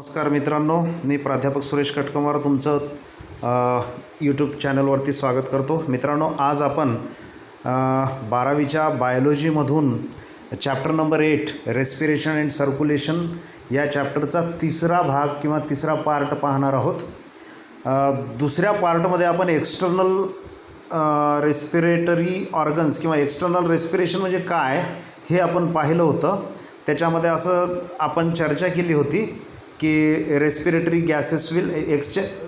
नमस्कार मित्रांनो, मी प्राध्यापक सुरेश कटकमार तुमचं यूट्यूब चॅनलवरती स्वागत करतो. मित्रांनो, आज आपण 12वीच्या बायोलॉजीमधून chapter number 8 respiration and circulation या चॅप्टरचा तिसरा भाग किंवा तिसरा पार्ट पाहणार आहोत. दुसऱ्या पार्टमध्ये आपण एक्सटर्नल रेस्पिरेटरी ऑर्गन्स किंवा एक्सटर्नल रेस्पिरेशन म्हणजे काय हे आपण पाहिलं होतं. त्याच्यामध्ये असं आपण चर्चा केली होती की रेस्पिरेटरी गॅसेस विल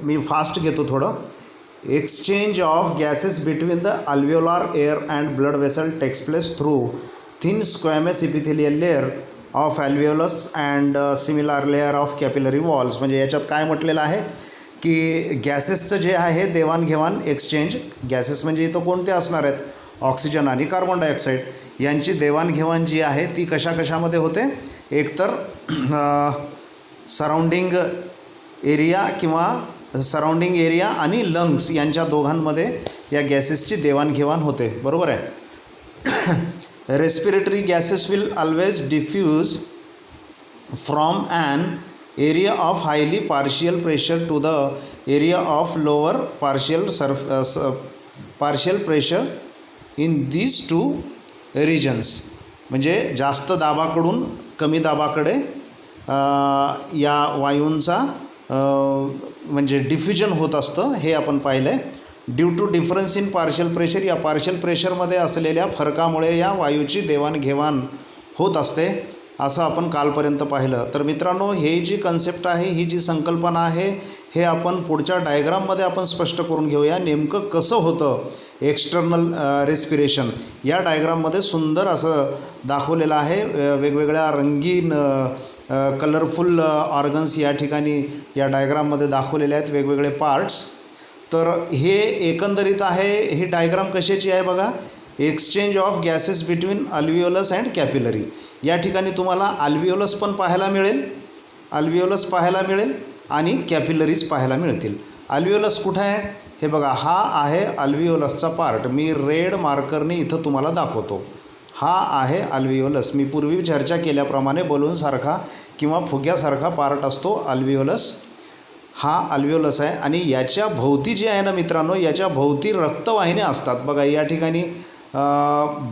मी फास्ट घेतो थोडं. Exchange of gases between the alveolar air and blood vessel takes place through thin squamous epithelial layer of alveolus and similar layer of capillary walls. म्हणजे याच्यात काय म्हटलेलं आहे की गॅसेसचं जे आहे देवाणघेवाण एक्सचेंज, गॅसेस म्हणजे इथं कोणते असणार आहेत, ऑक्सिजन आणि कार्बन डायऑक्साईड यांची देवाणघेवाण जी आहे ती कशामध्ये होते. एकतर सराउंडिंग एरिया किंवा सराउंडिंग एरिया आणि लंग्स यांच्या दोघांमध्ये या गॅसेसची देवाणघेवाण होते. बरोबर आहे. Respiratory gases will always diffuse from an area of highly partial pressure to the area of lower partial pressure in these two regions. म्हणजे जास्त दाबाकडून कमी दाबाकडे या वायूंचा म्हणजे डिफ्युजन होत असतं हे आपण पाहिलं आहे. Due to difference in partial pressure, या पार्शियल प्रेशरमध्ये असलेल्या फरकामुळे या वायूची देवाणघेवाण होत असते असं आपण कालपर्यंत पाहिलं. तर मित्रांनो, हे जी कन्सेप्ट आहे, ही जी संकल्पना आहे, हे आपण पुढच्या डायग्राममध्ये आपण स्पष्ट करून घेऊया. नेमकं कसं होतं एक्सटर्नल रेस्पिरेशन या डायग्राममध्ये सुंदर असं दाखवलेलं आहे. वेगवेगळ्या रंगीन कलरफुल ऑर्गन्स या ठिकाणी या डायग्राममध्ये दाखवलेले आहेत, वेगवेगळे पार्ट्स. तर हे एकंदरीत आहे, ही डायग्राम कशाची आहे बघा. Exchange of gases between alveolus and capillary. या ठिकाणी तुम्हाला अल्व्हिओलस पण पाहायला मिळेल आणि कॅपिलरीज पाहायला मिळतील. अल्व्हिओलस कुठं आहे हे बघा, हा आहे अल्व्हिओलसचा पार्ट. मी रेड मार्करने इथं तुम्हाला दाखवतो. हा आहे अल्व्हिओलस. मी पूर्वी चर्चा केल्याप्रमाणे बलूनसारखा किंवा फुग्यासारखा पार्ट असतो अल्व्हिओलस. हा अल्व्हिओलस आहे आणि याच्या भोवती जे आहे ना मित्रांनो, याच्या भोवती रक्तवाहिन्या असतात. बघा या ठिकाणी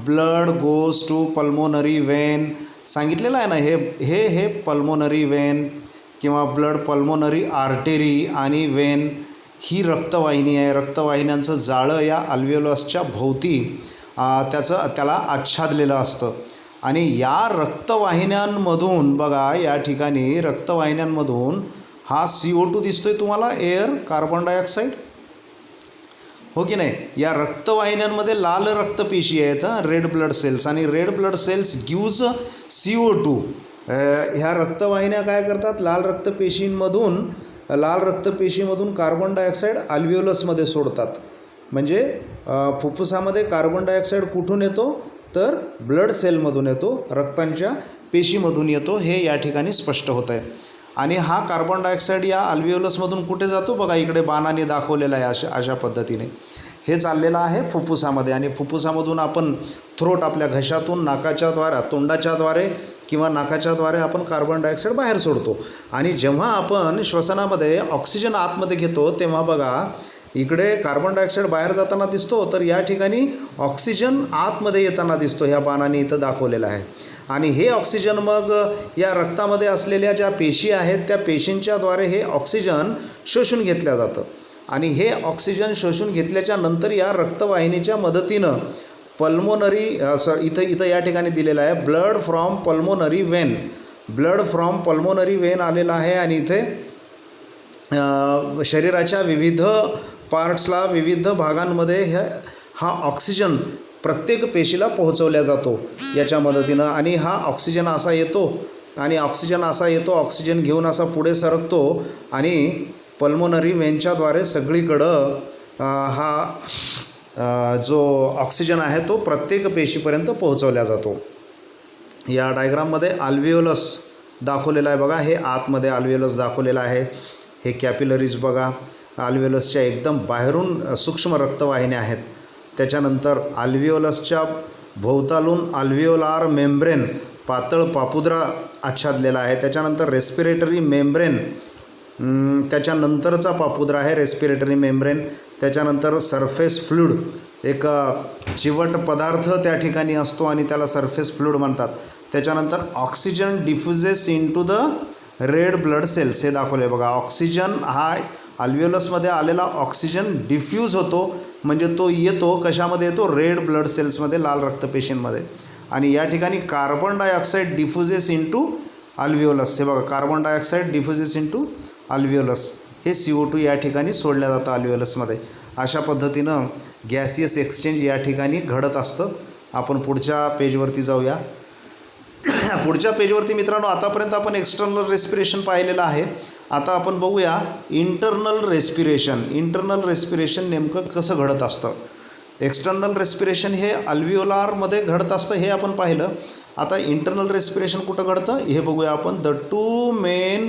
blood goes to pulmonary vein सांगितलेलं आहे ना. हे पल्मोनरी वेन किंवा ब्लड पल्मोनरी आर्टेरी आणि वेन ही रक्तवाहिनी आहे. रक्तवाहिन्यांचं जाळं या अल्व्हिओलसच्या भोवती त्याला आच्छादलेलं असतं. आणि या रक्तवाहिन्यांमधून बघा, या ठिकाणी रक्तवाहिन्यांमधून हा CO2 दिसतोय तुम्हाला, एअर, कार्बन डायऑक्साईड, हो की नाही. या रक्तवाहिन्यांमध्ये लाल रक्तपेशी आहेत, रेड ब्लड सेल्स, आणि red blood cells gives CO2. ह्या रक्तवाहिन्या काय करतात, लाल रक्तपेशीमधून कार्बन डायऑक्साईड अल्व्हिओलसमध्ये सोडतात. म्हणजे फुफ्फुसामध्ये कार्बन डायऑक्साईड कुठून येतो तर ब्लड सेलमधून येतो, रक्तांच्या पेशीमधून येतो. हे या ठिकाणी स्पष्ट होत आहे. आणि हा कार्बन डायऑक्साईड या अल्व्हिओलसमधून कुठे जातो बघा, इकडे बाणाने दाखवलेला आहे. अशा पद्धतीने हे चाललेलं आहे फुफ्फुसामध्ये. आणि फुफ्फुसामधून आपण थ्रोट, आपल्या घशातून तोंडाच्याद्वारे किंवा नाकाच्याद्वारे आपण कार्बन डायऑक्साईड बाहेर सोडतो. आणि जेव्हा आपण श्वसनामध्ये ऑक्सिजन आतमध्ये घेतो तेव्हा बघा इकडे कार्बन डायऑक्साईड बाहेर जाताना दिसतो, तर या ठिकाणी ऑक्सिजन आतमध्ये येताना दिसतो. ह्या बाणाने इथं दाखवलेलं आहे. आणि हे ऑक्सिजन मग या रक्तामध्ये असलेल्या ज्या पेशी आहेत त्या पेशींच्याद्वारे हे ऑक्सिजन शोषून घेतलं जातं. आणि हे ऑक्सिजन शोषून घेतल्याच्या नंतर या रक्तवाहिनीच्या मदतीनं इथं या ठिकाणी दिलेलं आहे ब्लड फ्रॉम पल्मोनरी वेन आलेला आहे. आणि इथे शरीराच्या विविध पार्ट्सला, विविध भागांमध्ये हा ऑक्सिजन प्रत्येक पेशीला पोहोचवल्या जातो याच्या मदतीनं. आणि हा ऑक्सिजन असा येतो, ऑक्सिजन घेऊन असा पुढे सरकतो आणि पल्मोनरी वेनच्याद्वारे सगळीकडं हा जो ऑक्सिजन आहे तो प्रत्येक पेशीपर्यंत पोहोचवला जातो. या डायग्राममध्ये अल्व्हिओलस दाखवलेला आहे बघा. हे आतमध्ये अल्व्हिओलस दाखवलेला आहे. हे कॅपिलरीज बघा, अल्व्हिओलसच्या एकदम बाहेरून सूक्ष्म रक्तवाहिन्या आहेत. त्याच्यानंतर अल्व्हिओलसच्या भोवतालून अल्व्हिओलार मेम्ब्रेन पातळ पापुद्रा आच्छादलेला आहे. त्याच्यानंतर रेस्पिरेटरी मेम्ब्रेन, त्याच्यानंतरचा पापुद्रा आहे रेस्पिरेटरी मेम्ब्रेन. त्याच्यानंतर सरफेस फ्लूइड, एक चिवट पदार्थ त्या ठिकाणी असतो आणि त्याला सरफेस फ्लूइड म्हणतात. त्याच्यानंतर oxygen diffuses into the red blood cells, हे दाखवले बघा. ऑक्सिजन हा अल्व्हिओलसमध्ये आलेला ऑक्सिजन डिफ्यूज होतो, म्हणजे तो येतो कशामध्ये येतो, रेड ब्लड सेल्समध्ये, लाल रक्तपेशींमध्ये. आणि या ठिकाणी कार्बन डायऑक्साईड डिफ्युजेस इनटू अल्व्हिओलस, हे बघा कार्बन डायऑक्साईड डिफ्युजेस इनटू अल्व्हिओलस, हे CO2 या ठिकाणी सोडलं जातं अल्व्हिओलसमध्ये. अशा पद्धतीनं गॅसियस एक्सचेंज या ठिकाणी घडत असतं. आपण पुढच्या पेजवरती जाऊया. पुढच्या पेजवरती मित्रांनो, आतापर्यंत आपण एक्सटर्नल रेस्पिरेशन पाहिलेलं आहे. आता आपण बघूया इंटरनल रेस्पिरेशन. इंटरनल रेस्पिरेशन नेमकं कसं घडत असतं. एक्सटर्नल रेस्पिरेशन हे अल्व्हिओलारमध्ये घडत असतं, हे आपण पाहिलं. आता इंटरनल रेस्पिरेशन कुठं घडतं हे बघूया आपण. The two main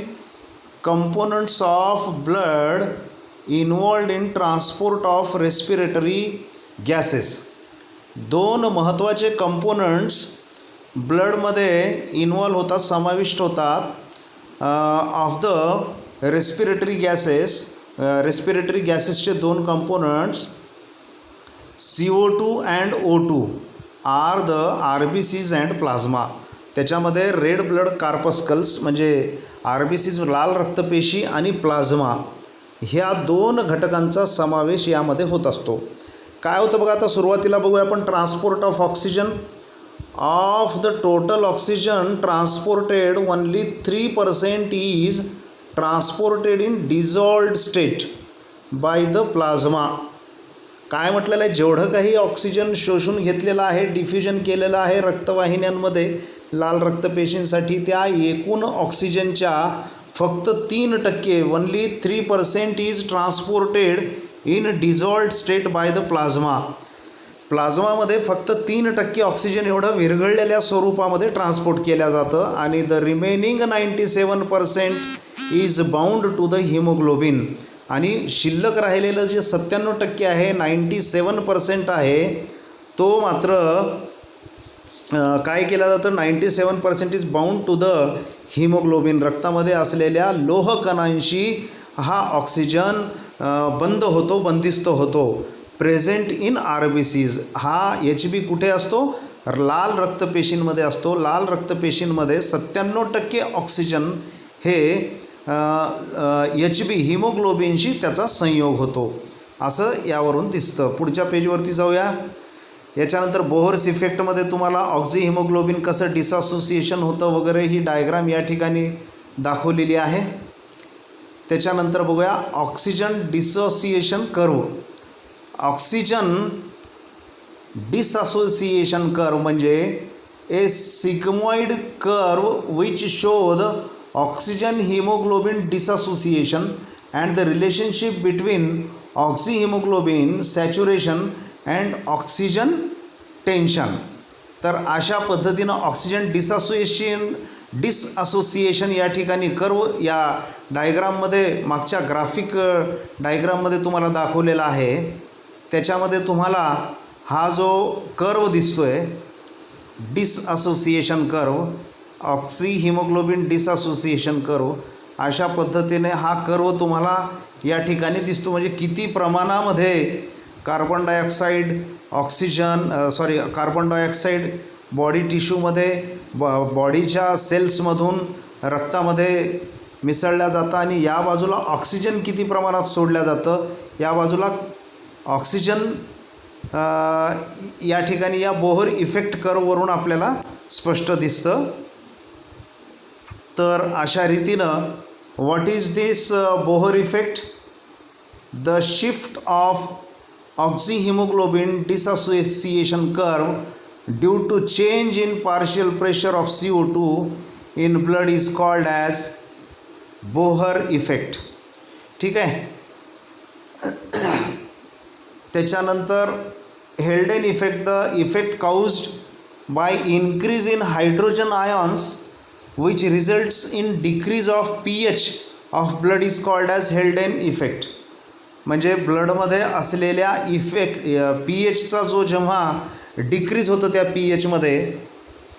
components of blood involved in transport of respiratory gases. दोन महत्त्वाचे कंपोनंट्स ब्लडमध्ये इन्वॉल्व होतात, समाविष्ट होतात of the respiratory gases. Respiratory गॅसेसचे दोन components CO2 and O2 are the RBCs and plasma. त्याच्यामध्ये रेड ब्लड कार्पस्कल्स म्हणजे RBCs लाल रक्तपेशी आणि प्लाझ्मा ह्या दोन घटकांचा समावेश यामध्ये होत असतो. काय होतं बघा, आता सुरुवातीला बघूया आपण. Transport of oxygen. Of the total oxygen transported only 3% is transported in dissolved state by the plasma. काय म्हटलेलं आहे, जेवढं काही ऑक्सिजन शोषून घेतलेलं आहे, डिफ्युजन केलेलं आहे रक्तवाहिन्यांमध्ये लाल रक्तपेशींसाठी, त्या एकूण ऑक्सिजनच्या फक्त 3%, only 3% is transported in dissolved state by the plasma. प्लाझ्मामध्ये फक्त 3% ऑक्सिजन एवढं विरघळलेल्या स्वरूपामध्ये ट्रान्सपोर्ट केलं जातं आणि the remaining 97% is bound to the haemoglobin. आणि शिल्लक राहिलेलं जे 97% आहे, 97% आहे, तो मात्र काय केलं जातं, 97% is bound to the haemoglobin. रक्तामध्ये असलेल्या लोहकणांशी हा ऑक्सिजन बंदिस्त होतो. Present in RBCs. हा HB कुठे असतो, लाल रक्तपेशींमध्ये असतो. लाल रक्तपेशींमध्ये 97% ऑक्सिजन हे HB हिमोग्लोबिनशी त्याचा संयोग होतो, असं यावरून दिसतं. पुढच्या पेजवरती जाऊया. याच्यानंतर बोहर्स इफेक्टमध्ये तुम्हाला ऑक्झी हिमोग्लोबिन कसं डिसअसोसिएशन होतं वगैरे ही डायग्राम या ठिकाणी दाखवलेली आहे. त्याच्यानंतर बघूया oxygen dissociation curve. Oxygen disassociation curve म्हणजे a sigmoid curve which show the oxygen haemoglobin disassociation and the relationship between oxy haemoglobin saturation and oxygen tension. तर अशा पद्धतीनं ऑक्सिजन डिसअसोसिएशन या ठिकाणी कर्व या डायग्राममध्ये, मागच्या ग्राफिक डायग्राममध्ये तुम्हाला दाखवलेला आहे. त्याच्यामध्ये तुम्हाला हा जो कर्व दिसतोय, डिसअसोसिएशन curve, oxy haemoglobin disassociation curve, अशा पद्धतीने हा कर्व तुम्हाला या ठिकाणी दिसतो. म्हणजे किती प्रमाणामध्ये कार्बन डायऑक्साईड बॉडी टिश्यूमध्ये, बॉडीच्या सेल्समधून रक्तामध्ये मिसळल्या जातं आणि या बाजूला ऑक्सिजन किती प्रमाणात सोडल्या जातं, या बाजूला ऑक्सिजन या ठिकाणी या बोहर इफेक्ट कर्ववरून आपल्याला स्पष्ट दिसतं. तर अशा रीतीनं what is this Bohr effect? The shift of oxy haemoglobin disassociation curve due to change in partial pressure of CO2 in blood is called as Bohr effect. ठीक आहे. त्याच्यानंतर Haldane effect. The effect caused by increase in hydrogen ions which results in decrease of pH of blood is called as हेल्डेन effect. म्हणजे ब्लडमध्ये असलेल्या pHचा जो जेव्हा decrease होतं त्या pHमध्ये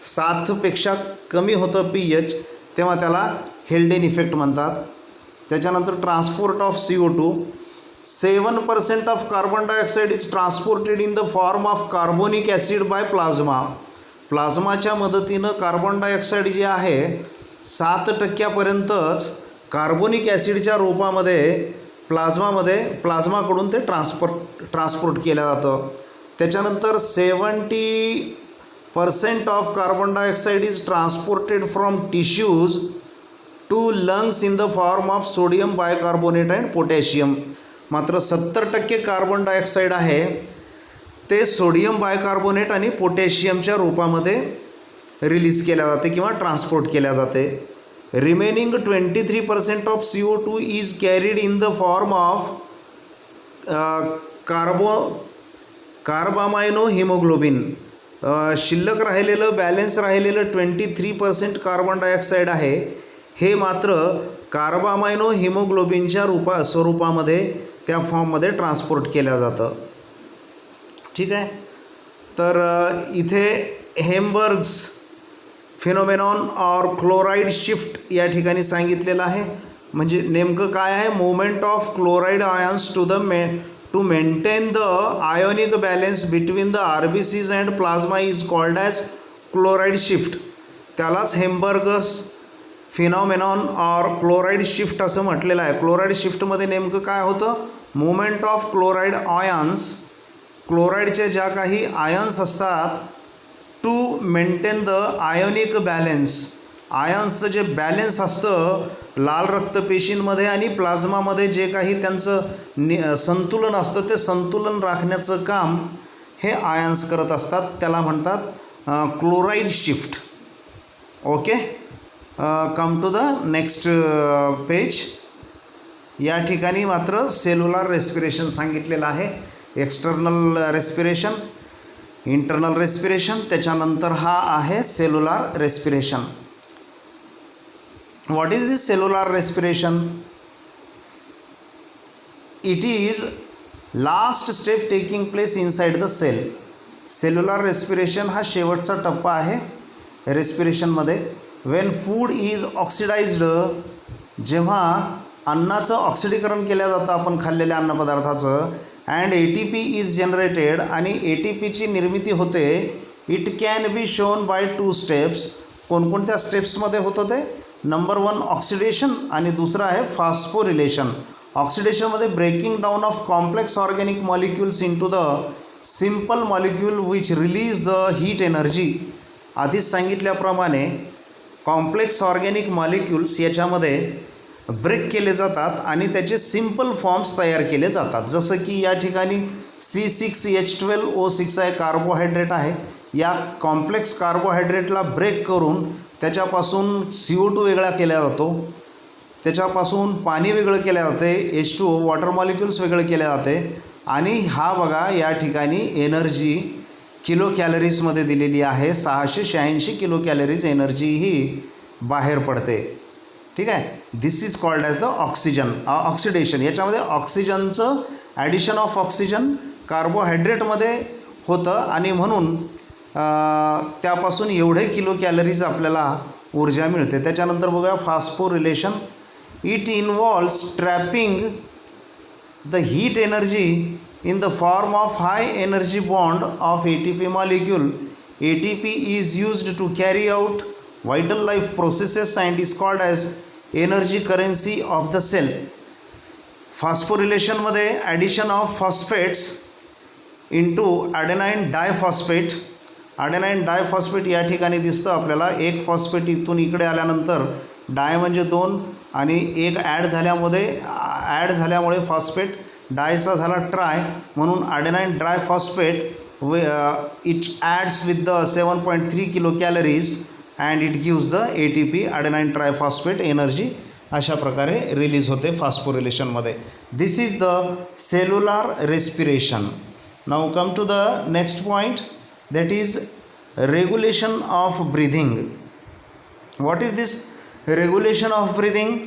7पेक्षा कमी होतं pH तेव्हा त्याला हेल्डेन इफेक्ट म्हणतात. त्याच्यानंतर transport of CO2. 7% of carbon dioxide is transported in the form of carbonic acid by plasma. प्लाझ्माच्या मदतीनं कार्बन डायऑक्साईड जे आहे 7%पर्यंतच कार्बोनिक ॲसिडच्या रूपामध्ये प्लाझ्माकडून ते ट्रान्सपोर्ट केलं जातं. त्याच्यानंतर 70% of carbon dioxide is transported from tissues to lungs in the form of sodium bicarbonate and potassium. मात्र 70% कार्बन डायऑक्साईड आहे ते सोडियम बायकार्बोनेट आणि पोटॅशियमच्या रूपामध्ये रिलीज केल्या जाते किंवा ट्रान्सपोर्ट केल्या जाते. Remaining 23% of CO2 is carried in the form of carbamino haemoglobin. शिल्लक राहिलेलं बॅलन्स राहिलेलं 23% कार्बन डायऑक्साईड आहे हे मात्र कार्बामायनो हिमोग्लोबिनच्या स्वरूपामध्ये त्या फॉर्ममध्ये ट्रान्सपोर्ट केलं जातं. ठीक आहे. तर इथे Hamburger's phenomenon or chloride shift या ठिकाणी सांगितलेलं आहे. म्हणजे नेमकं काय आहे, movement of chloride ions to maintain the ionic balance between the RBCs and plasma is called as chloride shift. त्यालाच Hamburger's phenomenon or chloride shift असं म्हटलेलं आहे. क्लोराईड शिफ्टमध्ये नेमकं काय होतं, मुवमेंट ऑफ क्लोराईड आयन्स, क्लोराईडच्या ज्या काही आयन्स असतात to maintain the ionic balance. आयन्सचं जे बॅलन्स असतं लाल रक्तपेशींमध्ये आणि प्लाझ्मामध्ये जे काही त्यांचं संतुलन असतं ते संतुलन राखण्याचं काम हे आयन्स करत असतात. त्याला म्हणतात chloride shift. Okay. Come to the next page. या ठिकाणी मात्र सेल्युलर रेस्पिरेशन सांगितलेलं आहे. एक्सटर्नल रेस्पिरेशन, इंटरनल रेस्पिरेशन, त्याच्यानंतर हा आहे cellular respiration. What is this cellular respiration? It is last step taking place inside the cell. Cellular respiration हा शेवटचा टप्पा आहे रेस्पिरेशनमध्ये. वेन फूड इज ऑक्सिडाइज्ड, जेव्हा अन्नाचं ऑक्सिडीकरण केलं जातं आपण खाल्लेल्या अन्नपदार्थाचं, अँड ATP इज जनरेटेड आणि ATPची निर्मिती होते. It can be shown by 2 steps. कोणकोणत्या स्टेप्समध्ये होतं ते? नंबर 1 ऑक्सिडेशन आणि दुसरं आहे फॉस्फोरिलेशन. ऑक्सिडेशनमध्ये breaking down of complex organic molecules into the simple molecule which release the heat energy. आधीच सांगितल्याप्रमाणे कॉम्प्लेक्स ऑर्गॅनिक मॉलिक्युल्स याच्यामध्ये ब्रेक केले जातात आणि त्याचे सिम्पल फॉर्म्स तयार केले जातात. जसं की या ठिकाणी C6H12O6 आहे, कार्बोहायड्रेट आहे. या कॉम्प्लेक्स कार्बोहायड्रेटला ब्रेक करून त्याच्यापासून CO2 वेगळा केला जातो, त्याच्यापासून पाणी वेगळं केले जाते, H2O वॉटर मॉलिक्युल्स वेगळं केले जाते. आणि हा बघा या ठिकाणी एनर्जी किलो कॅलरीजमध्ये दिलेली आहे. 686 किलो कॅलरीज एनर्जी ही बाहेर पडते. ठीक आहे. This is called as the oxidation. याच्यामध्ये ऑक्सिजनचं ॲडिशन ऑफ ऑक्सिजन कार्बोहायड्रेटमध्ये होतं आणि म्हणून त्यापासून एवढे किलो कॅलरीज आपल्याला ऊर्जा मिळते. त्याच्यानंतर बघूया phosphorylation. It involves trapping the heat energy in the form of high energy bond of ATP molecule. ATP is used to carry out vital life processes and is called as energy currency of the cell. Phosphorylation मध्ये addition of phosphates into adenine diphosphate. adenine diphosphate या ठिकाणी दिसतं आपल्याला. एक phosphate इथून इकडे आल्यानंतर डाय म्हणजे 2 आणि एक ॲड झाल्यामुळे फॉस्फेट डायचा झाला ट्राय, म्हणून adenine di phosphate it adds with the 7.3 kilo calories and it gives the ATP adenine tri phosphate energy. अशा प्रकारे रिलीज होते फॉस्फोरिलेशनमध्ये. This is the cellular respiration. Now come to the next point, that is regulation of breathing. What is this regulation of breathing?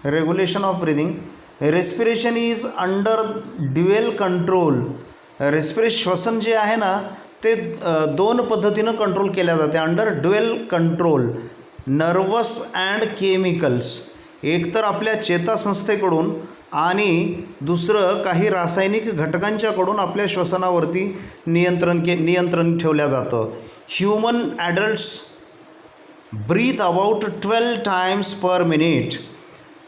Regulation of breathing, respiration is under dual control. श्वसन जे आहे ना ते दोन पद्धतीनं control केल्या जाते, under dual control, nervous and chemicals. एक तर आपल्या चेतासंस्थेकडून आणि दुसरं काही रासायनिक घटकांच्याकडून आपल्या श्वसनावरती नियंत्रण ठेवल्या जातं. Human adults breathe about 12 times per minute.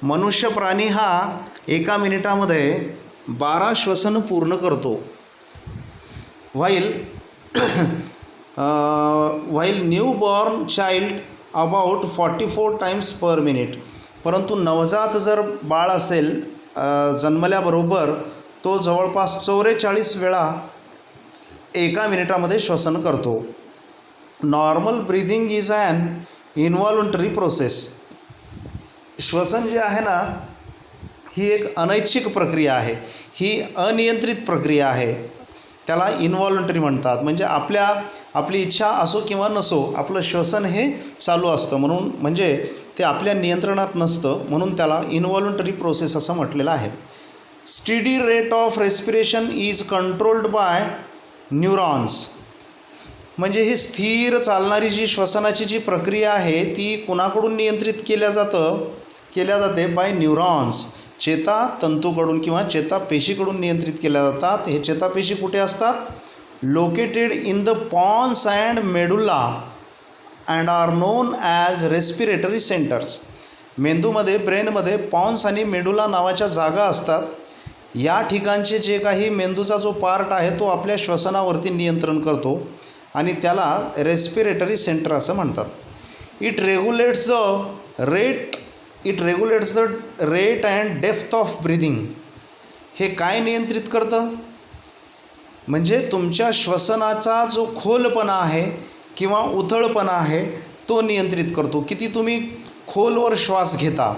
मनुष्य प्राणी हा एका मिनिटामध्ये 12 श्वसन पूर्ण करतो. While newborn child about 44 times per minute. परंतु नवजात जर बाळ असेल जन्मल्याबरोबर तो जवळपास 44 वेळा एका मिनिटामध्ये श्वसन करतो. Normal breathing is an involuntary process. श्वसन जे आहे ना, ही एक अनैच्छिक प्रक्रिया आहे, ही अनियंत्रित प्रक्रिया आहे. त्याला इन्व्हॉल्युंटरी म्हणतात. म्हणजे आपली इच्छा असो किंवा नसो आपलं श्वसन हे चालू असतं, म्हणून म्हणजे ते आपल्या नियंत्रणात नसतं, म्हणून त्याला इन्व्हॉल्युंटरी प्रोसेस असं म्हटलेलं आहे. Steady rate of respiration is controlled by neurons. म्हणजे ही स्थिर चालणारी जी श्वसनाची जी प्रक्रिया आहे ती कुणाकडून नियंत्रित केल्या जाते? Bye neurons. चेतातंतूकडून किंवा चेतापेशीकडून नियंत्रित केल्या जातात. हे चेतापेशी कुठे असतात? Located in the pons and medulla and are known as respiratory centres. मेंदूमध्ये, ब्रेनमध्ये पॉन्स आणि मेडुला नावाच्या जागा असतात. या ठिकाणचे जे काही मेंदूचा जो पार्ट आहे तो आपल्या श्वसनावरती नियंत्रण करतो आणि त्याला रेस्पिरेटरी सेंटर असं म्हणतात. It रेग्युलेट्स the rate and depth of breathing. हे काय नियंत्रित करतं? म्हणजे तुमच्या श्वसनाचा जो खोलपणा आहे किंवा उथळपणा आहे तो नियंत्रित करतो. किती तुम्ही खोलवर श्वास घेता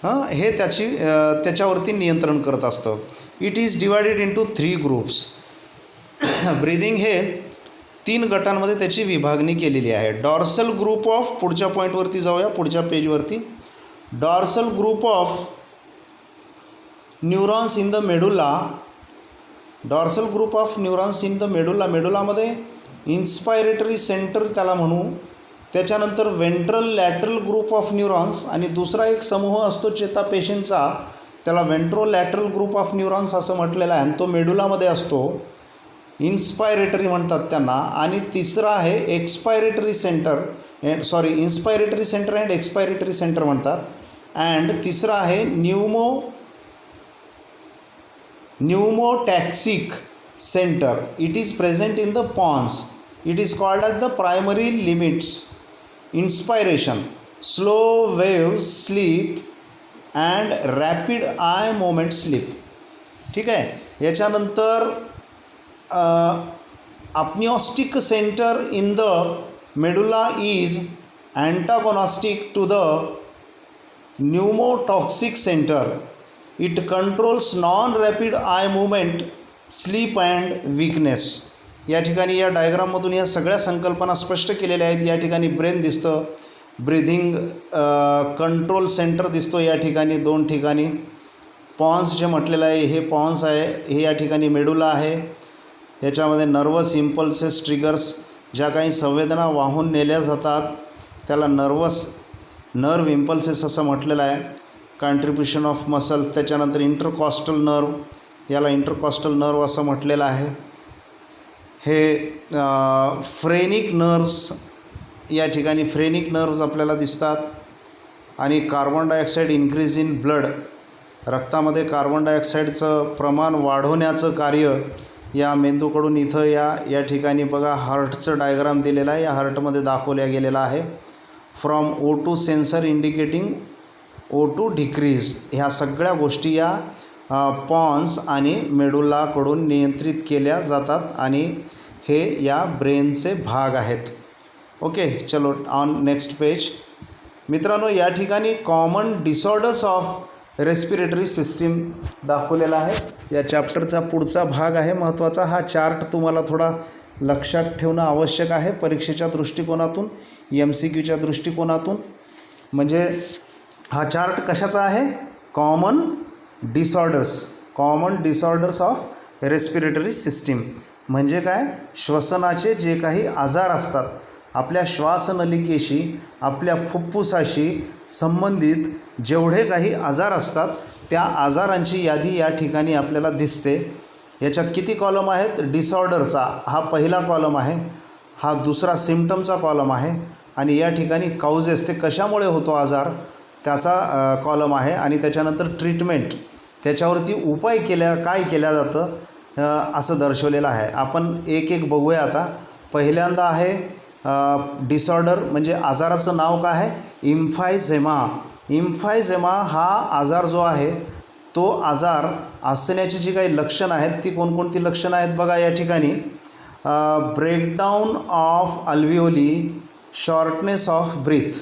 हे त्याच्यावरती नियंत्रण करत असतं. It is divided into 3 groups. Breathing हे 3 गटांमध्ये त्याची विभागणी केलेली आहे. डॉर्सल ग्रुप ऑफ, पुढच्या पॉईंटवरती जाऊया, पुढच्या पेजवरती. Dorsal group of neurons in the medulla. Dorsal group of neurons in the medulla. मेडुलामध्ये इन्स्पायरेटरी सेंटर त्याला म्हणू. त्याच्यानंतर ventral lateral group of neurons आणि दुसरा एक समूह असतो चेतापेशींचा, त्याला ventro lateral group of neurons असं म्हटलेलं आहे आणि तो मेडुलामध्ये असतो. इन्स्पायरेटरी म्हणतात त्यांना. आणि तिसरा आहे इन्स्पायरेटरी सेंटर अँड एक्सपायरेटरी सेंटर म्हणतात. अँड तिसरा आहे न्यूमोटॅक्सिक centre. It is present in the Pond's. It is called as the primary limits. Inspiration, slow wave sleep and rapid I moment sleep. ठीक आहे. याच्यानंतर अपनिऑस्टिक centre in the medulla is अँटागॉनॉस्टिक to the pneumotaxic centre. It controls non rapid I movement, sleep and weakness. या ठिकाणी या डायग्राममधून या सगळ्या संकल्पना स्पष्ट केलेल्या आहेत. या ठिकाणी ब्रेन दिसतं, ब्रिथिंग कंट्रोल सेंटर दिसतो या ठिकाणी 2 ठिकाणी. पॉन्स जे म्हटलेलं आहे हे पॉन्स आहे, हे या ठिकाणी मेडुला आहे. ह्याच्यामध्ये नर्वस इम्पल्सेस ट्रिगर्स, ज्या काही संवेदना वाहून नेल्या जातात त्याला नर्व इम्पल्सेस असं म्हटलेलं आहे. Contribution of muscles. त्याच्यानंतर इंटरकॉस्टल नर्व, याला इंटरकॉस्टल नर्व असं म्हटलेलं आहे. हे फ्रेनिक नर्व्स, या ठिकाणी फ्रेनिक नर्व्स आपल्याला दिसतात. आणि carbon dioxide increase in blood. रक्तामध्ये कार्बन डायऑक्साईडचं प्रमाण वाढवण्याचं कार्य या मेंदूकडून इथं या ठिकाणी बघा हार्टचं डायग्राम दिलेलं आहे. या हार्टमध्ये दाखवल्या गेलेला आहे. From O2 sensor indicating O2 decrease. ह्या सगळ्या गोष्टी या पॉन्स आणि मेडुलाकडून नियंत्रित केल्या जातात आणि हे या ब्रेनचे भाग आहेत. ओके, चलो ऑन नेक्स्ट पेज. मित्रांनो, या ठिकाणी common disorders of respiratory system दाखवलेला आहे. या चॅप्टरचा पुढचा भाग आहे महत्त्वाचा. हा चार्ट तुम्हाला थोडा लक्षात ठेवणं आवश्यक आहे परीक्षेच्या दृष्टिकोनातून, MCQच्या दृष्टिकोनातून. म्हणजे हा चार्ट कशाचा आहे? Common disorders of respiratory system. म्हणजे काय, श्वसनाचे जे काही आजार असतात, आपल्या श्वासनलिकेशी, आपल्या फुफ्फुसाशी संबंधित जेवढे काही आजार असतात त्या आजारांची यादी या ठिकाणी आपल्याला दिसते. याच्यात किती कॉलम आहेत? डिसऑर्डरचा हा पहिला कॉलम आहे, हा दुसरा सिम्पटमचा कॉलम आहे, आणि या ठिकाणी काउजेस, ते कशामुळे होतो आजार त्याचा कॉलम आहे, आणि त्याच्यानंतर ट्रीटमेंट, त्याच्यावरती उपाय काय केल्या जातं असं दर्शवलेलं आहे. आपण एक एक बघूया आता. पहिल्यांदा आहे डिसऑर्डर, म्हणजे आजाराचं नाव काय आहे? इम्फायझेमा. इम्फायझेमा हा आजार जो आहे, तो आजार असण्याची जी काही लक्षणं आहेत ती कोणकोणती लक्षणं आहेत बघा या ठिकाणी. Breakdown of alveoli, shortness of breath.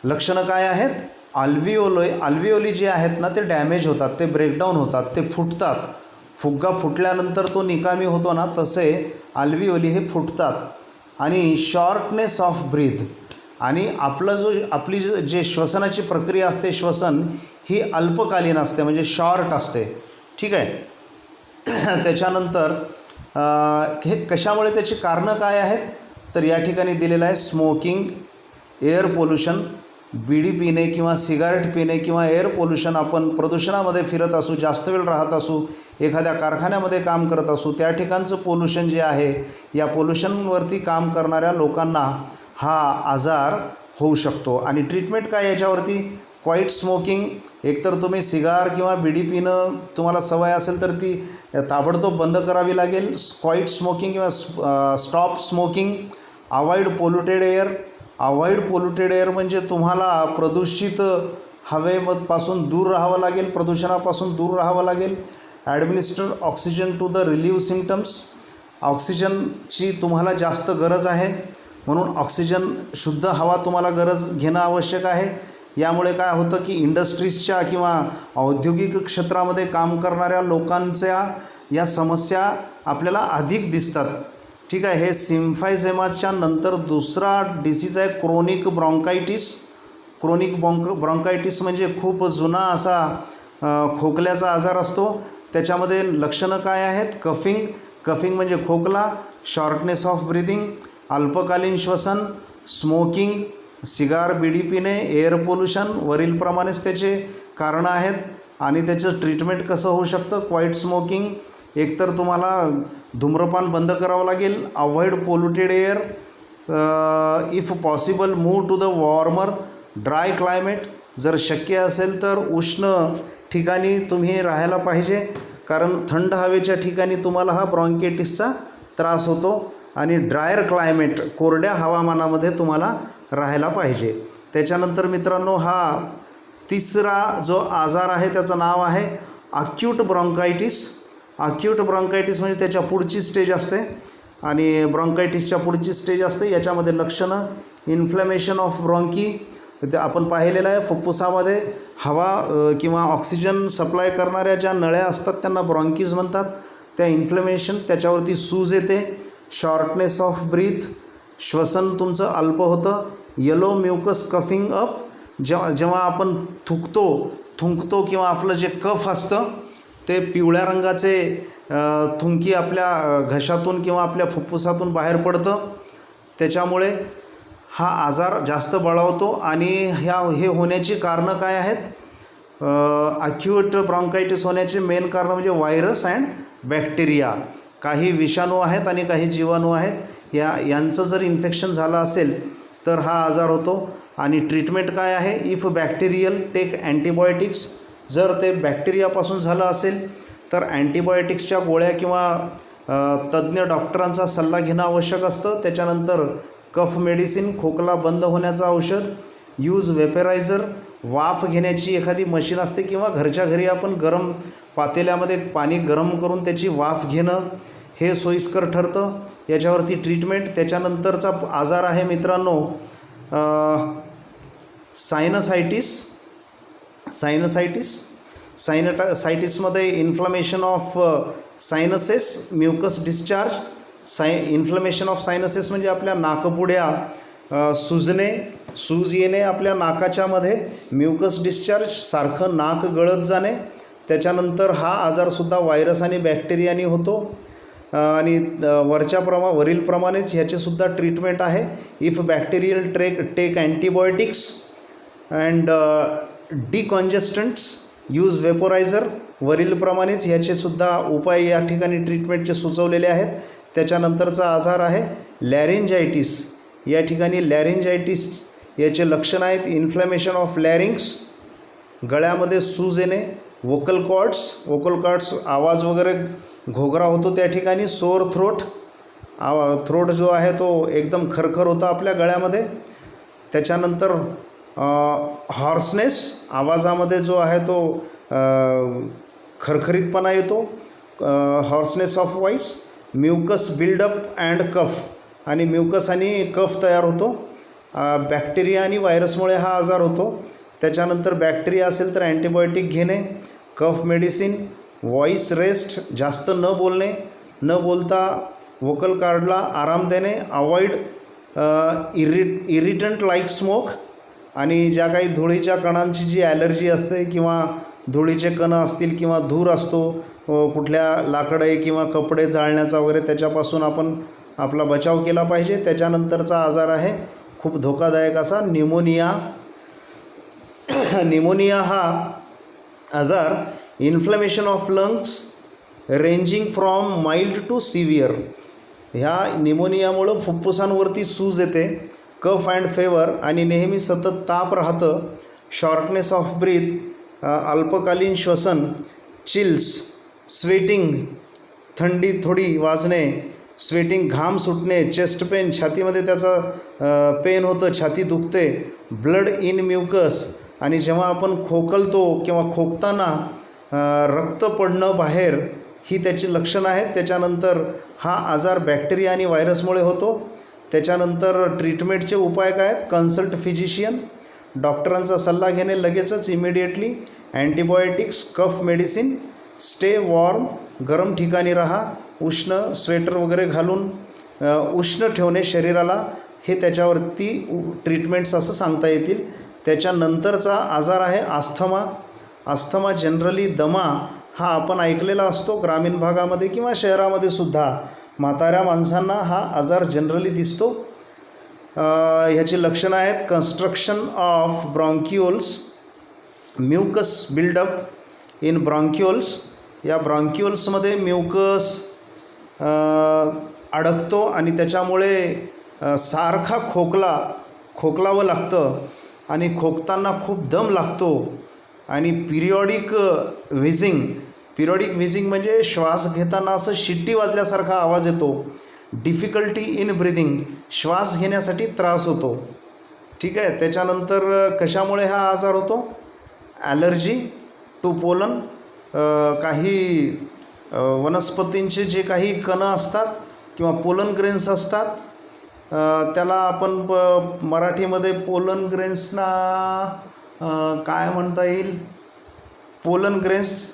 लक्षणं काय आहेत? अल्व्हिओली जे आहेत ना ते डॅमेज होतात, ते ब्रेकडाऊन होतात, ते फुटतात. फुग्गा फुटल्यानंतर तो निकामी होतो ना, तसे अल्व्हिओली हे फुटतात. आणि शॉर्टनेस ऑफ ब्रीथ, आणि आपली जे श्वसनाची प्रक्रिया असते, श्वसन ही अल्पकालीन असते, म्हणजे शॉर्ट असते. ठीक आहे. त्याच्यानंतर हे कशामुळे, त्याची कारणं काय आहेत तर या ठिकाणी दिलेलं आहे. स्मोकिंग, एअर पोल्युशन, बिडी पिणे किंवा सिगारेट पिणे किंवा एअर पोल्युशन, आपण प्रदूषणामध्ये फिरत असू, जास्त वेळ राहत असू, एखाद्या कारखान्यामध्ये काम करत असू, त्या ठिकाणचं पोल्युशन जे आहे, या पोल्युशनवरती काम करणाऱ्या लोकांना हा आजार होऊ शकतो. आणि ट्रीटमेंट काय याच्यावरती? क्वाईट स्मोकिंग, एकतर तुम्ही सिगार किंवा बिडी पिणं तुम्हाला सवय असेल तर ती ताबडतोब बंद करावी लागेल. क्वाईट स्मोकिंग किंवा stop smoking. Avoid polluted air. Avoid polluted air म्हणजे तुम्हाला प्रदूषित हवेपासून दूर राहावं लागेल, प्रदूषणापासून दूर राहावं लागेल. Administer oxygen two the relieve symptoms. ऑक्सिजनची तुम्हाला जास्त गरज आहे, म्हणून ऑक्सिजन, शुद्ध हवा तुम्हाला गरज घेणं आवश्यक आहे. यामुळे काय होतं की इंडस्ट्रीजच्या किंवा औद्योगिक क्षेत्रामध्ये काम करणाऱ्या लोकांच्या या समस्या आपल्याला अधिक दिसतात. ठीक आहे. हे सिम्फायझेमाच्या नंतर दुसरा डिसीज आहे क्रोनिक ब्रॉन्कायटिस. क्रोनिक ब्रॉन्कायटिस म्हणजे खूप जुना असा खोकल्याचा आजार असतो. त्याच्यामध्ये लक्षणं काय आहेत? कफिंग म्हणजे खोकला, शॉर्टनेस ऑफ ब्रिदिंग, अल्पकालीन श्वसन, स्मोकिंग, सिगार बिडी पिणे, एअर पोल्युशन, वरीलप्रमाणेच त्याचे कारणं आहेत. आणि त्याचं ट्रीटमेंट कसं होऊ शकतं? क्वाईट स्मोकिंग, एकतर तुम्हाला धूम्रपान बंद करावं लागेल. Avoid polluted air. If possible move to the warmer dry climate. जर शक्य असेल तर उष्ण ठिकाणी तुम्ही राहायला पाहिजे, कारण थंड हवेच्या ठिकाणी तुम्हाला हा ब्रॉन्कायटिसचा त्रास होतो. आणि ड्रायर क्लायमेट, कोरड्या हवामानामध्ये तुम्हाला राहायला पाहिजे. त्याच्यानंतर मित्रांनो, हा तिसरा जो आजार आहे त्याचं नाव आहे अक्यूट ब्रॉन्कायटिस. अक्यूट ब्रॉन्कायटिस म्हणजे त्याच्या पुढची स्टेज असते, आणि ब्रॉन्कायटिसच्या पुढची स्टेज असते. याच्यामध्ये लक्षणं इन्फ्लॅमेशन ऑफ ब्रॉन्की. ते आपण पाहिलेलं आहे, फुफ्फुसामध्ये हवा किंवा ऑक्सिजन सप्लाय करणाऱ्या ज्या नळ्या असतात त्यांना ब्रॉन्कीज म्हणतात. त्या इन्फ्लमेशन, त्याच्यावरती सूज येते. शॉर्टनेस ऑफ ब्रीथ, श्वसन तुमचं अल्प होतं. येलो म्युकस कफिंग अप, जेव्हा आपण थुंकतो किंवा आपलं जे कफ असतं ते पिवळ्या रंगाचे थुंकी आपल्या घशातून किंवा आपल्या फुफ्फुसातून बाहेर पडतं. त्याच्यामुळे हा आजार जास्त बळावतो. आणि हे होण्याची कारणं काय आहेत? अक्यूट ब्रॉन्कायटिस होण्याचे मेन कारण म्हणजे व्हायरस अँड बॅक्टेरिया. काही विषाणू आहेत आणि काही जीवाणू आहेत, यांचं जर इन्फेक्शन झालं असेल तर हा आजार होतो. आणि ट्रीटमेंट काय आहे? If bacterial, take antibiotics. जर ते बॅक्टेरियापासून झालं असेल तर अँटीबायोटिक्सच्या गोळ्या किंवा तज्ज्ञ डॉक्टरांचा सल्ला घेणं आवश्यक असतं. त्याच्यानंतर कफ मेडिसिन, खोकला बंद होण्याचं औषध. यूज वेपरायझर, वाफ घेण्याची एखादी मशीन असते किंवा घरच्या घरी आपण गरम पातेल्यामध्ये पाणी गरम करून त्याची वाफ घेणं, हे सोयीस्कर ठरतं. याच्यावरती ट्रीटमेंट. त्याच्यानंतरचा आजार आहे मित्रांनो सायनसायटिसमध्ये inflammation of sinuses, mucus discharge. Inflammation of sinuses म्हणजे आपल्या नाकपुड्या सुजणे, सूज येणे आपल्या नाकाच्यामध्ये. म्युकस डिस्चार्ज, सारखं नाक गळत जाणे. त्याच्यानंतर हा आजारसुद्धा व्हायरस आणि बॅक्टेरियानी होतो. आणि वरीलप्रमाणेच ह्याचेसुद्धा ट्रीटमेंट आहे. If bacterial take antibiotics and decongestants use vaporiser. वरीलप्रमाणेच ह्याचेसुद्धा उपाय या ठिकाणी ट्रीटमेंटचे सुचवलेले आहेत. त्याच्यानंतरचा आजार आहे लॅरिंजायटिस. या ठिकाणी लॅरिंजायटिस याचे लक्षण आहेत इन्फ्लॅमेशन ऑफ लॅरिंग्स, गळ्यामध्ये सूज येणे, वोकल कॉर्ड्स आवाज वगैरे घोगरा होतो त्या ठिकाणी, सोअर थ्रोट जो आहे तो एकदम खरखर होता आपल्या गळ्यामध्ये. त्याच्यानंतर हॉर्सनेस, आवाजामध्ये जो आहे तो खरखरीतपणा येतो, hoarseness of voice. Mucus buildup and cough, आणि म्युकस आणि कफ तयार होतो. बॅक्टेरिया आणि व्हायरसमुळे हा आजार होतो. त्याच्यानंतर बॅक्टेरिया असेल तर अँटीबायोटिक घेणे, कफ मेडिसिन, व्हॉइस रेस्ट, जास्त न बोलता वोकल कॉर्डला आराम देणे, अवॉइड इरिटंट लाईक स्मोक. आणि ज्या काही धुळीच्या कणांची जी ॲलर्जी असते किंवा धुळीचे कण असतील किंवा धूर असतो कुठल्या लाकडे किंवा कपडे जाळण्याचा वगैरे, त्याच्यापासून आपण आपला बचाव केला पाहिजे. त्याच्यानंतरचा आजार आहे खूप धोकादायक असा न्यूमोनिया. न्यूमोनिया हा आजार inflammation of lungs ranging from mild to severe. ह्या न्यूमोनियामुळं फुफ्फुसांवरती सूज येते, कफ अँड फेवर, आणि नेहमी सतत ताप राहतं, शॉर्टनेस ऑफ ब्रीथ, अल्पकालीन श्वसन, चिल्स, स्वेटिंग, थंडी थोडी वाजणे, स्वेटिंग, घाम सुटणे, चेस्ट पेन, छातीमध्ये त्याचा पेन होतं, छाती दुखते, ब्लड इन म्युकस, आणि जेव्हा आपण खोकलतो किंवा खोकताना रक्त पडणं बाहेर, ही त्याची लक्षणं आहेत. त्याच्यानंतर हा आजार बॅक्टेरिया आणि व्हायरसमुळे होतो. त्याच्यानंतर ट्रीटमेंटचे उपाय काय आहेत? कन्सल्ट फिजिशियन, डॉक्टरांचा सल्ला घेणे लगेचच, इमिडिएटली, अँटीबायोटिक्स, कफ मेडिसिन, स्टे वॉर्म, गरम ठिकाणी राहा, उष्ण स्वेटर वगैरे घालून उष्ण ठेवणे शरीराला, हे त्याच्यावरती ट्रीटमेंट्स असं सांगता येतील. त्याच्यानंतरचा आजार आहे अस्थमा जनरली दमा हा आपण ऐकलेला असतो ग्रामीण भागामध्ये किंवा शहरामध्ये सुद्धा. म्हाताऱ्या माणसांना हा आजार जनरली दिसतो. ह्याची लक्षणं आहेत construction of bronchioles, mucus buildup in bronchioles. या ब्रॉन्क्युल्समध्ये म्युकस अडकतो आणि त्याच्यामुळे सारखा खोकलावं लागतं आणि खोकताना खूप दम लागतो. आणि पिरियॉडिक व्हिजिंग म्हणजे श्वास घेताना असं शिट्टी वाजल्यासारखा आवाज येतो. डिफिकल्टी इन ब्रिदिंग, श्वास घेण्यासाठी त्रास होतो. ठीक आहे. त्याच्यानंतर कशामुळे हा आजार होतो? ॲलर्जी टू पोलन, काही वनस्पतींचे जे काही कणं असतात किंवा पोलन ग्रेन्स असतात, त्याला आपण मराठीमध्ये पोलन ग्रेन्सना काय म्हणता येईल? पोलन ग्रेन्स,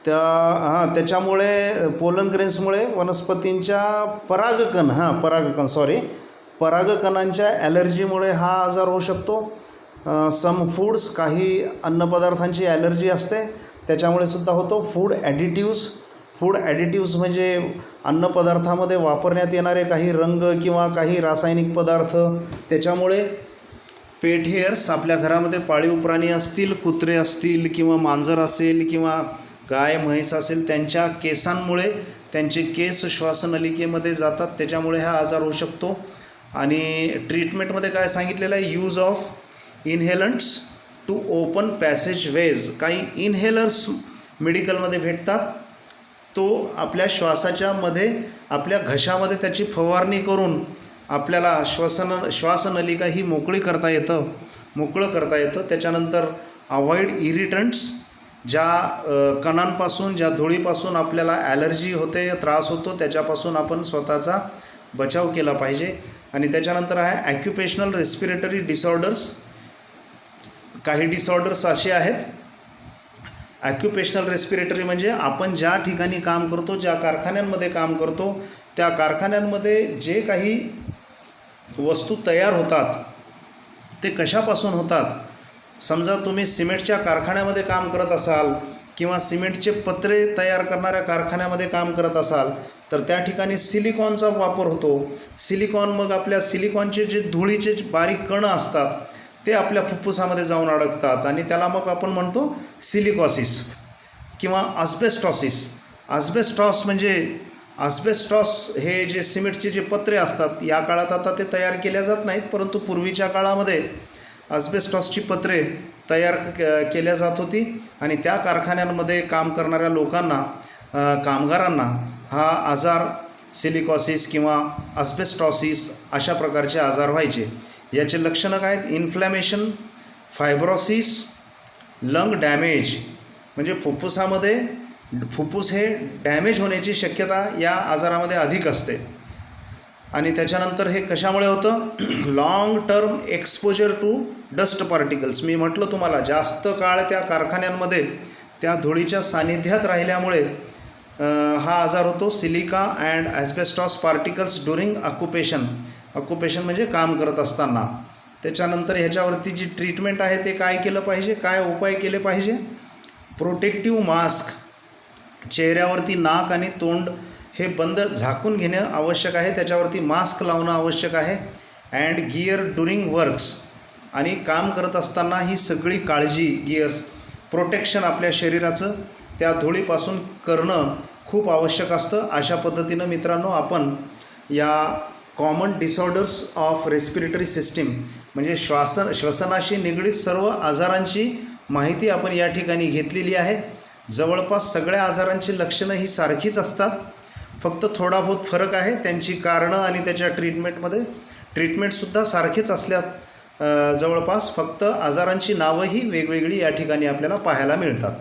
त्याच्यामुळे पोलन ग्रेन्समुळे वनस्पतींच्या परागकणांच्या ॲलर्जीमुळे हा आजार होऊ शकतो. सम फूड्स, काही अन्नपदार्थांची ॲलर्जी असते त्याच्यामुळे सुद्धा होतो. फूड ॲडिटिव्स म्हणजे अन्नपदार्थामध्ये वापरण्यात येणारे काही रंग किंवा काही रासायनिक पदार्थ, त्याच्यामुळे पेट हेअर्स, आपल्या घरामध्ये पाळीव प्राणी असतील, कुत्रे असतील किंवा मांजर असेल किंवा गाय म्हैस असेल, त्यांच्या केसांमुळे त्यांचे केस श्वासनलिकेमध्ये जातात, त्याच्यामुळे हा आजार होऊ शकतो. आणि ट्रीटमेंटमध्ये काय सांगितलेलं आहे? Use of inhalants to open passage ways. काही इनहेलर्स मेडिकलमध्ये भेटतात, तो आपल्या श्वासाच्या मध्ये, आपल्या घशामध्ये त्याची फवारणी करून आपल्याला श्वासनलिका ही मोकळं करता येतं. त्याच्यानंतर अवॉइड इरिटंट्स, ज्या कणांपासून, ज्या धुळीपासून आपल्याला ॲलर्जी होते, त्रास होतो, त्याच्यापासून आपण स्वतःचा बचाव केला पाहिजे. आणि त्याच्यानंतर आहे ॲक्युपेशनल रेस्पिरेटरी डिसऑर्डर्स. काही डिसऑर्डर्स असे आहेत. ॲक्युपेशनल रेस्पिरेटरी म्हणजे आपण ज्या ठिकाणी काम करतो, ज्या कारखान्यांमध्ये काम करतो, त्या कारखान्यांमध्ये जे काही वस्तू तयार होतात ते कशापासून होतात? समजा तुम्ही सिमेंटच्या कारखान्यामध्ये काम करत असाल किंवा सिमेंटचे पत्रे तयार करणाऱ्या कारखान्यामध्ये काम करत असाल तर त्या ठिकाणी सिलिकॉनचा वापर होतो. सिलिकॉन मग आपल्या सिलिकॉनचे जे धुळीचे बारीक कण असतात ते आपल्या फुफ्फुसामध्ये जाऊन अडकतात आणि त्याला मग आपण म्हणतो सिलिकॉसिस किंवा अस्बेस्टॉसिस. अस्बेस्टॉस म्हणजे अस्बेस्टॉस हे जे सिमेंटचे जे पत्रे असतात या काळात आता ते तयार केल्या जात नाहीत, परंतु पूर्वीच्या काळामध्ये अस्बेस्टॉसची पत्रे तयार केल्या जात होती आणि त्या कारखान्यांमध्ये काम करणाऱ्या लोकांना कामगारांना हा आजार सिलिकॉसिस किंवा अस्बेस्टॉसिस अशा प्रकारचे आजार व्हायचे. याचे लक्षणं काय आहेत? इन्फ्लॅमेशन, फायब्रोसिस, लंग डॅमेज म्हणजे फुफ्फुस हे डॅमेज होण्याची शक्यता या आजारामध्ये अधिक असते. आणि त्याच्यानंतर हे कशामुळे होतं? Long term exposure to dust particles. मी म्हटलं तुम्हाला जास्त काळ त्या कारखान्यांमध्ये त्या धुळीच्या सानिध्यात राहिल्यामुळे हा आजार होतो. Silica and asbestos particles during occupation. Occupation म्हणजे काम करत असताना. त्याच्यानंतर ह्याच्यावरती जी ट्रीटमेंट आहे ते काय केलं पाहिजे, काय उपाय केले पाहिजे? प्रोटेक्टिव्ह मास्क, चेहऱ्यावरती नाक आणि तोंड हे बंद झाकून घेणं आवश्यक आहे, त्याच्यावरती मास्क लावणं आवश्यक आहे. अँड गिअर ड्युरिंग वर्क्स, आणि काम करत असताना ही सगळी काळजी, गिअर्स, प्रोटेक्शन आपल्या शरीराचं त्या धुळीपासून करणं खूप आवश्यक असतं. अशा पद्धतीनं मित्रांनो आपण या common disorders of respiratory system म्हणजे श्वसनाशी निगडीत सर्व आजारांची माहिती आपण या ठिकाणी घेतलेली आहे. जवळपास सगळ्या आजारांची लक्षणं ही सारखीच असतात, फक्त थोडा बहुत फरक आहे त्यांची कारणं आणि त्याच्या ट्रीटमेंटमध्ये. ट्रीटमेंटसुद्धा सारखीच असल्यात जवळपास, फक्त आजारांची नावंही वेगवेगळी या ठिकाणी आपल्याला पाहायला मिळतात.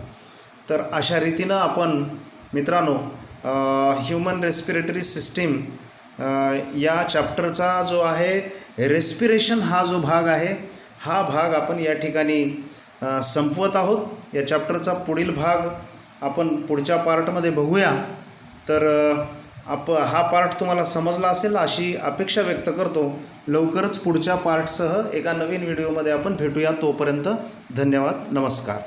तर अशा रीतीनं आपण मित्रांनो ह्युमन रेस्पिरेटरी सिस्टीम या चॅप्टरचा जो आहे रेस्पिरेशन हा जो भाग आहे हा भाग आपण या ठिकाणी संपवत आहोत. या चॅप्टरचा पुढील भाग आपण पुढच्या पार्टमध्ये बघूया. तर हा पार्ट तुम्हाला समजला असेल अशी अपेक्षा व्यक्त करतो. लवकरच पुढच्या पार्टसह एका नवीन व्हिडिओमध्ये आपण भेटूया. तोपर्यंत धन्यवाद, नमस्कार.